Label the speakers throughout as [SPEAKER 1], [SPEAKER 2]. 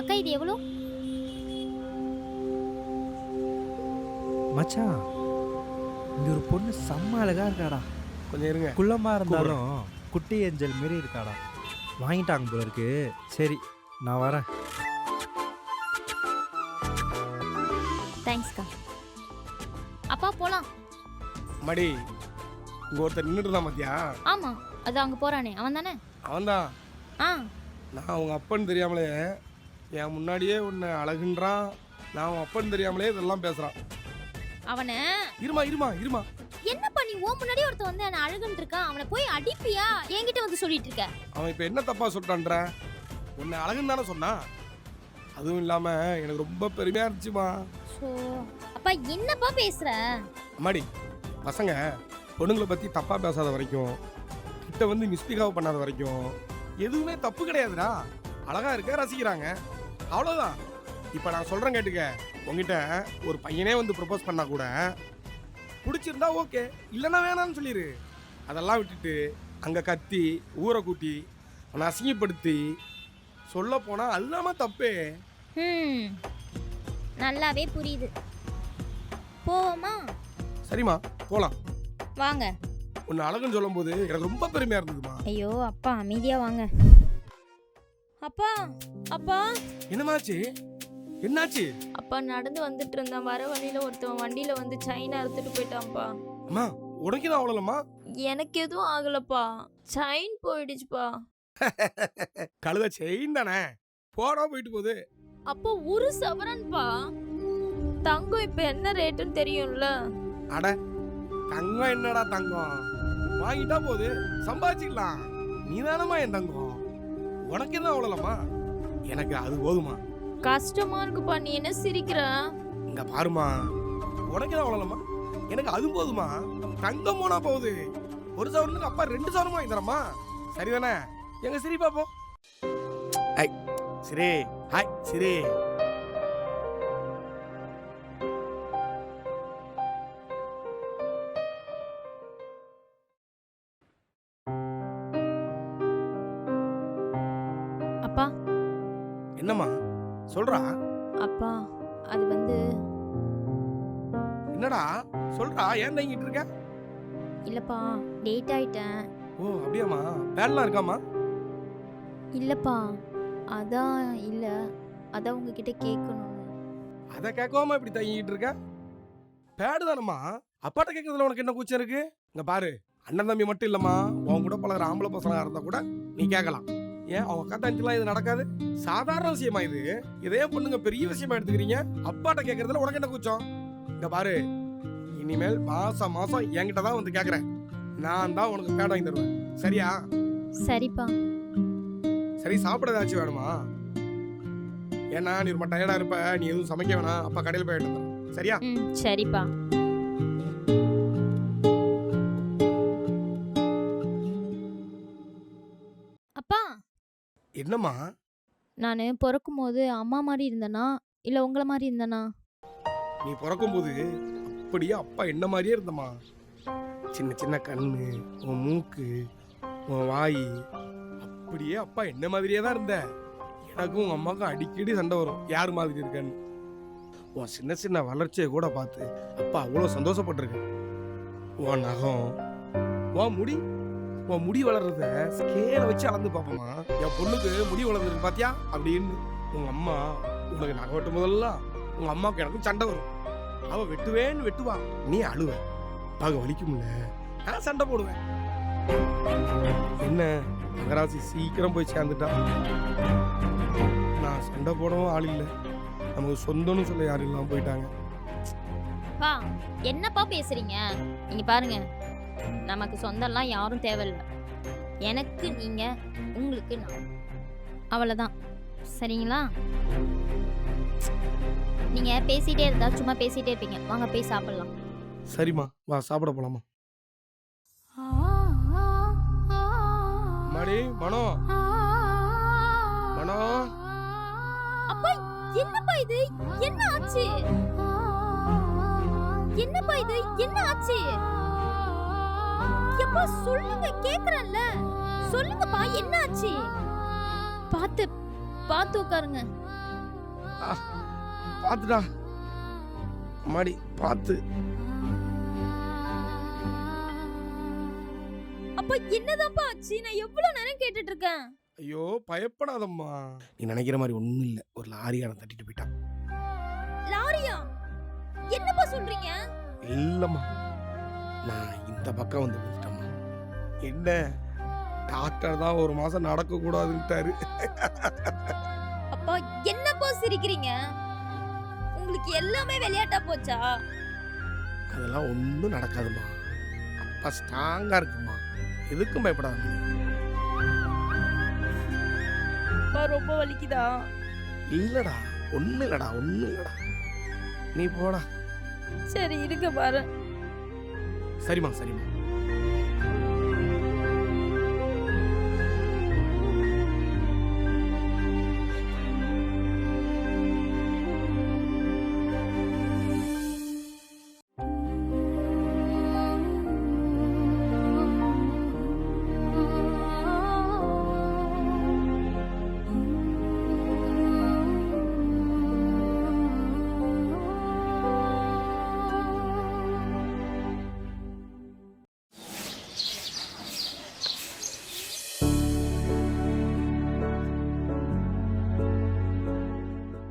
[SPEAKER 1] அக்கா இது எவ்வளோ?
[SPEAKER 2] மச்சான், இங்க ஒரு பொண்ணு செம்ம அழகா இருக்காடா.
[SPEAKER 3] கொஞ்சம் இருங்க.
[SPEAKER 2] குள்ளமா இருந்தாலும் குட்டி ஏஞ்சல் மாரி இருக்காடா. வாங்கிட்டாங்க போல இருக்கு. சரி, நான் வரேன்.
[SPEAKER 1] தேங்க்ஸ்க்கா. அப்பா போலாம்.
[SPEAKER 3] மடி இங்க ஒருத்தர் நின்றுட்டு தான் பாத்தியா?
[SPEAKER 1] ஆமா, அது அங்க போறானே அவன் தானே?
[SPEAKER 3] அவன்தான்.
[SPEAKER 1] ஆ,
[SPEAKER 3] நான் அவங்க அப்பன்னு தெரியாமலே என் முன்னாடியே உன்னை அழகுன்றான். நான் அவன் அப்பன்னு தெரியாமலே இதெல்லாம் பேசுறான்.
[SPEAKER 1] அவனை
[SPEAKER 3] இருமா இருமா இருமா.
[SPEAKER 1] என்னப்பா நீ ஓ முன்னாடி ஒருத்தன் வந்து என்ன அழகுன்னு இருக்கான், அவனை போய் அடிப்பியா? என்கிட்ட வந்து சொல்லிட்டு இருக்க.
[SPEAKER 3] அவன் இப்ப என்ன தப்பா சொல்லிட்டான்ற? உன்னை அழகுன்னு தானே சொன்னான். அதுவும் இல்லாம எனக்கு ரொம்ப பெருமையா இருந்துச்சுமா.
[SPEAKER 1] சோ அப்பா என்னப்பா பேசுற?
[SPEAKER 3] அம்மாடி, பசங்க பொண்ணுங்களை பத்தி தப்பா பேசாத வரைக்கும், கிட்ட வந்து மிஸ்பிகாவ் பண்ணாத வரைக்கும் எதுவுமே தப்பு கிடையாதுடா. அழகா இருக்க, ரசிக்கிறாங்க, அவ்வளவுதான். இப்ப நான் சொல்றேன் கேட்டுக்க. உங்ககிட்ட ஒரு பையனே வந்து ப்ரொபோஸ் பண்ணா கூட பிடிச்சிருந்தா ஓகே, இல்லைன்னா வேணாம்னு சொல்லிடு. அதெல்லாம் விட்டுட்டு அங்க கத்தி ஊரை கூட்டி அவனை அசிங்கப்படுத்தி சொல்ல போனா அல்லாம தப்பே.
[SPEAKER 1] நல்லாவே புரியுது. போவோமா?
[SPEAKER 3] சரிம்மா, போலாம்
[SPEAKER 1] வாங்க.
[SPEAKER 3] உன்னை அழகுன்னு சொல்லும் போது எனக்கு ரொம்ப பெருமையா இருந்ததுமா.
[SPEAKER 1] ஐயோ அப்பா அமைதியா வாங்க. அப்பா அப்பா
[SPEAKER 3] என்னமாச்சு? என்னாச்சு?
[SPEAKER 1] அப்பா நடந்து வந்துட்டு இருந்தேன், வர வழியில ஒருத்தவன் வண்டியில வந்து செயினை அறுத்துட்டு போயிட்டான்ப்பா.
[SPEAKER 3] அம்மா, உனக்கு தான் அவ்வளோலம்மா?
[SPEAKER 1] எனக்கு எதுவும் ஆகலப்பா, செயின் போயிடுச்சுப்பா.
[SPEAKER 3] கழுத செயின் தானே, போடா போயிட்டு போகுது.
[SPEAKER 1] அப்போ ஒரு சவரன்பா. தங்கம் இப்ப என்ன ரேட்டுன்னு தெரியும்ல?
[SPEAKER 3] அட தங்கம் என்னடா தங்கம், வாங்கிட்டா போகுது, சம்பாதிச்சுக்கலாம். நீ தானம்மா என் தங்கம், உனக்கு தான் அவ்வளோலம்மா. எனக்கு அது போதுமா.
[SPEAKER 1] கஷ்டமா இருக்குப்பா, நீ என்ன சிரிக்கிற?
[SPEAKER 3] இங்க பாருமா, உனக்கு தான் அவ்வளோலம்மா, எனக்கு அது போதுமா. தங்கம் போனா போகுது. ஒரு சவரனுக்கு அப்பா 2 சவரமா வாங்கி தரமா? சரிதானே? எங்க சிரி பாப்போம். ஐ சிரி, ஹாய் சிரி.
[SPEAKER 1] அப்பா.
[SPEAKER 3] என்னம்மா சொல்றா?
[SPEAKER 1] அப்பா அது வந்து
[SPEAKER 3] என்னடா சொல்றா? ஏன் தங்கிட்டு இருக்க?
[SPEAKER 1] இல்லப்பா, லேட் ஆயிட்டேன்.
[SPEAKER 3] ஓ அப்படியாம்மா? வேலைலாம் இருக்காமா?
[SPEAKER 1] இல்லப்பா, அதான் இல்ல, அதான் உங்ககிட்ட கேட்கணும்.
[SPEAKER 3] அதை கேட்காம இப்படி தங்கிட்டு இருக்க? பேடு தானம்மா, அப்பாட்ட கேட்கறதுல உனக்கு என்ன கூச்சம் இருக்கு? இங்க பாரு, அண்ணன் தம்பி மட்டும் இல்லம்மா, உன் கூட பழகிற ஆம்பளை பசங்க இருந்தா கூட நீ கேட்கலாம். ஏன் அவங்க அக்கா தங்கச்சிலாம் இது நடக்காது? சாதாரண விஷயமா இது? இதே பொண்ணுங்க பெரிய விஷயமா எடுத்துக்கிறீங்க. அப்பாட்ட கேட்கறதுல உனக்கு என்ன கூச்சம்? இங்க பாரு, இனிமேல் மாசம் மாசம் என்கிட்ட தான் வந்து கேட்கறேன். நான் தான் உனக்கு பேட் வாங்கி தருவேன், சரியா?
[SPEAKER 1] சரிப்பா.
[SPEAKER 3] சரி, சாப்பிட ஏதாச்சும் வேணுமா? ஏன்னா நீ ரொம்ப டயர்டா இருப்ப, நீ எதுவும் சமைக்க வேணாம், அப்பா கடையில் போய் எடுத்து தரேன், சரியா?
[SPEAKER 1] சரிப்பா. அப்பா,
[SPEAKER 3] என்னம்மா?
[SPEAKER 1] நான் பிறக்கும் போது அம்மா மாதிரி இருந்தனா இல்ல உங்கள மாதிரி இருந்தனா?
[SPEAKER 3] நீ பிறக்கும் போது அப்படியே அப்பா என்ன மாதிரியே இருந்தம்மா. சின்ன சின்ன கண்ணு, உன் மூக்கு, உன் வாய், அப்படியே அப்பா என்ன மாதிரியே தான் இருந்த. எனக்கும் உங்க அம்மாவுக்கும் அடிக்கடி சண்டை வரும், யார் மாதிரி இருக்கன்னு. உன் சின்ன சின்ன வளர்ச்சியை கூட பார்த்து அப்பா அவ்வளோ சந்தோஷப்பட்டிருக்கேன். உன் நகம், உன் முடி வளர்றத ஸ்கேலை வச்சு அளந்து பார்ப்போமா. என் பொண்ணுக்கு முடி வளர்ந்துருக்கு பாத்தியா அப்படின்னு. உங்க அம்மா உனக்கு நகை வெட்டும் போதெல்லாம் உங்க அம்மாவுக்கு எனக்கும் சண்டை வரும். அவ வெட்டுவேன்னு வெட்டுவா, நீ அழுவ. பார்க்க வலிக்கும்ல, நான் சண்டை போடுவேன். என்ன மகராசி சீக்கிரம் போய் சேர்ந்துட்டா. நான் சண்டை போடவும் ஆள் இல்லை, நமக்கு சொந்தம்னு சொல்ல யாரும் இல்லாம போயிட்டாங்க.
[SPEAKER 1] என்னப்பா பேசுறீங்க? நீங்க பாருங்க, நமக்கு சொந்தம்லாம் யாரும் தேவையில்லை. எனக்கு நீங்க, உங்களுக்கு நான், அவ்வளவுதான். சரிங்களா? நீங்க பேசிட்டே இருந்தா சும்மா பேசிட்டே இருப்பீங்க. வாங்க போய் சாப்பிடலாம்.
[SPEAKER 3] சரிம்மா, வா சாப்பிட போலாமா? மணி, மனோ, மனோ.
[SPEAKER 1] அப்பா என்னப்பா இது? என்ன ஆச்சு? என்னப்பா இது? என்ன ஆச்சு? எப்பா சொல்லுங்க, கேக்குறேன்ல. சொல்லுங்கப்பா, என்ன ஆச்சு? பாத்து பார்த்து உட்காருங்க.
[SPEAKER 3] பார்த்துடா மாடி பார்த்து.
[SPEAKER 1] அப்பா என்னதான்ப்பா ஆச்சு? நான் எவ்வளவு நேரம் கேட்டுட்டு இருக்கேன்.
[SPEAKER 3] ஐயோ பயப்படாதம்மா, நீ நினைக்கிற மாதிரி ஒண்ணும் இல்ல. ஒரு லாரியாரன் தட்டிட்டு போயிட்டான்.
[SPEAKER 1] லாரியா? என்னப்பா சொல்றீங்க?
[SPEAKER 3] இல்லம்மா, நான் இந்த பக்கம் வந்து விழுந்துட்டேம்மா. என்ன டாக்டர் தான் 1 மாசம் நடக்க கூடாதுன்ட்டாரு.
[SPEAKER 1] அப்பா என்னப்பா சிரிக்கிறீங்க? உங்களுக்கு எல்லாமே விளையாட்டா போச்சா?
[SPEAKER 3] அதெல்லாம் ஒண்ணும் நடக்காதும்மா. அப்பா ஸ்ட்ராங்கா இருக்குமா, எதுக்கும் பயப்படாத.
[SPEAKER 1] அப்பா ரொம்ப வலிக்குதா?
[SPEAKER 3] இல்லடா, ஒண்ணு இல்லடா, நீ போடா.
[SPEAKER 1] சரி இருக்க பாரு.
[SPEAKER 3] சரிம்மா சரிம்மா.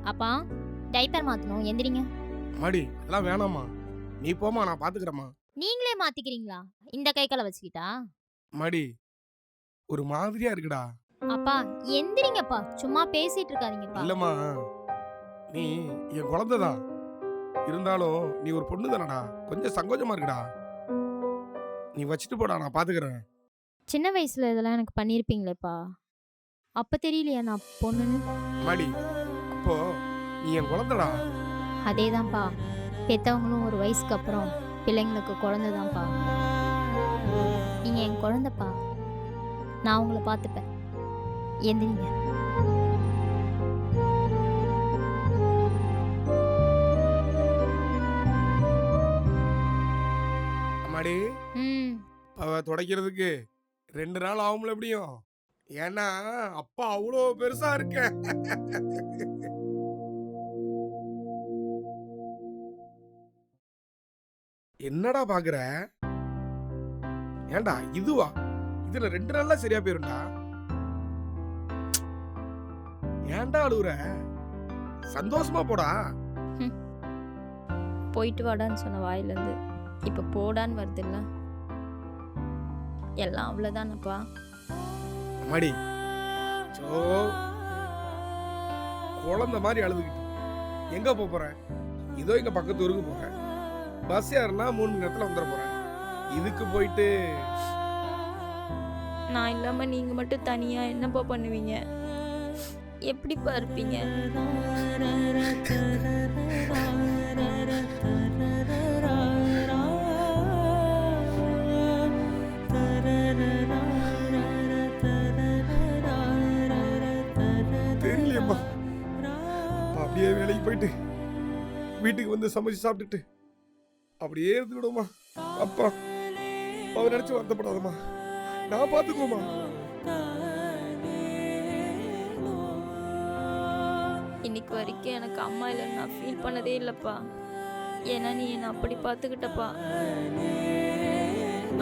[SPEAKER 4] அப்பா டைப்பர் மாத்தணும், எந்திரிங்க.
[SPEAKER 3] மாடி எல்லாம் வேணாம்மா, நீ போமா, நான் பாத்துக்கிறேம்மா.
[SPEAKER 4] நீங்களே மாத்திக்கிறீங்களா இந்த கை காலை வச்சுக்கிட்டா?
[SPEAKER 3] மாடி ஒரு மாதிரியா இருக்குடா.
[SPEAKER 4] அப்பா எந்திரிங்கப்பா, சும்மா பேசிட்டு இருக்காதீங்கப்பா.
[SPEAKER 3] இல்லம்மா, நீ என் குழந்தைதான், இருந்தாலும் நீ ஒரு பொண்ணு தானடா, கொஞ்சம் சங்கோஜமா இருக்குடா. நீ வச்சுட்டு போடா, நான் பாத்துக்கிறேன்.
[SPEAKER 4] சின்ன வயசுல இதெல்லாம் எனக்கு பண்ணிருப்பீங்களேப்பா, அப்ப தெரியலையா நான் பொண்ணுன்னு?
[SPEAKER 3] மாடி அப்போ நீ என் குழந்தைடா.
[SPEAKER 4] அதேதான்ப்பா, பெத்தவங்களும் ஒரு வயசுக்கு அப்புறம் பிள்ளைங்களுக்கு குழந்தைதான்ப்பா. நீங்க என் குழந்தைப்பா, நான் உங்களை பார்த்துப்பேன். எந்திரிங்க.
[SPEAKER 3] அம்மாடி அவ துடைக்கிறதுக்கு 2 நாள் ஆகும்ல எப்படியும், ஏன்னா அப்பா அவ்வளோ பெருசா இருக்க. என்னடா பாக்குற? ஏண்டா இதுவா? இதுல 2 நாள்ல சரியா போயிரும்டா. ஏன்டா அழுவுற? சந்தோஷமா போடா.
[SPEAKER 1] போயிட்டு வாடான்னு சொன்ன வாயிலிருந்து இப்ப போடான்னு வருது இல்ல, எல்லாம் அவ்வளவுதானப்பா.
[SPEAKER 3] மாடி சோ குழந்தை மாதிரி அழுதுகிட்டு எங்க போறேன்? இதோ எங்க பக்கத்து ஊருக்கு போறேன். பஸ் ஏறினா 3 மணி நேரத்துல வந்துட போறேன். இதுக்கு போயிட்டு
[SPEAKER 1] நான் இல்லாம நீங்க மட்டும் தனியா என்னப்பா பண்ணுவீங்க? எப்படிப்பா இருப்பீங்க?
[SPEAKER 3] தெரியலையம்மா, அப்படியே வேலைக்கு போயிட்டு வீட்டுக்கு வந்து சமைச்சு சாப்பிட்டுட்டு அப்படியே இருந்துடுமா. அப்பா அவ நினைச்சு வருத்தப்படாதம்மா, நான் பாத்துக்குவோமா.
[SPEAKER 1] இன்னைக்கு வரைக்கும் எனக்கு அம்மா இல்லைன்னு நான் ஃபீல் பண்ணதே இல்லைப்பா. ஏன்னா நீ என்னை அப்படி பார்த்துக்கிட்டப்பா.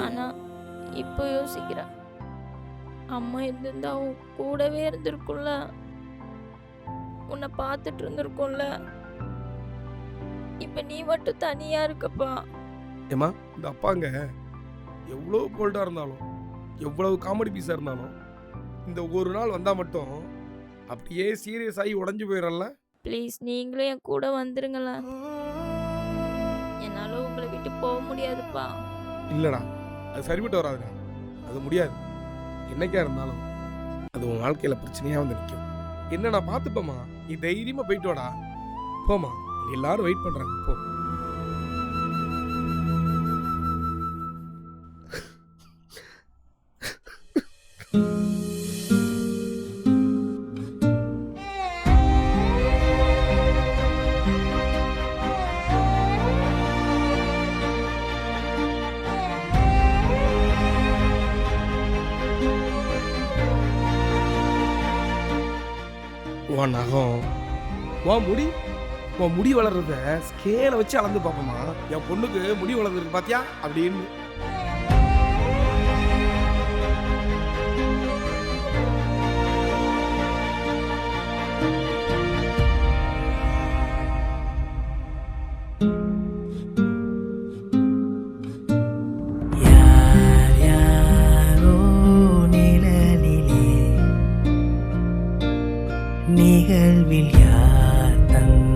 [SPEAKER 1] ஆனா இப்போ யோசிக்கிறேன், அம்மா இருந்திருந்தா உன் கூடவே இருந்திருக்கும்ல, உன்னை பார்த்துட்டு இருந்திருக்கும்ல. இப்ப நீ மட்டும் தனியா இருக்கப்பா.
[SPEAKER 3] ஏமா, இந்த அப்பாங்க எவ்வளவு போல்டா இருந்தாலும், எவ்வளவு காமெடி பீஸா இருந்தாலும், இந்த ஒரு நாள் வந்தா மட்டும் அப்படியே சீரியஸ் ஆகி உடஞ்சு போயிடல.
[SPEAKER 1] ப்ளீஸ் நீங்களும் என் கூட வந்துருங்களேன். என்னால உங்களை விட்டு போக முடியாதுப்பா.
[SPEAKER 3] இல்லடா, அது சரிபட்டு வராதுடா, அது முடியாது. என்னைக்கா இருந்தாலும் அது உன் வாழ்க்கையில பிரச்சனையா வந்து நிற்கும். என்ன நான் பார்த்துப்பேம்மா, நீ தைரியமா போயிட்டு வாடா. போமா, எல்லாரும் வெயிட் பண்றாங்க, போ. உன் நகம், உன் முடி வளர்றத ஸ்கேலை வச்சு அளந்து பார்ப்போமா, என் பொண்ணுக்கு முடி வளர்ந்துருக்கு பாத்தியா அப்படின்னு.
[SPEAKER 5] நிகழ்வில் யார் தந்த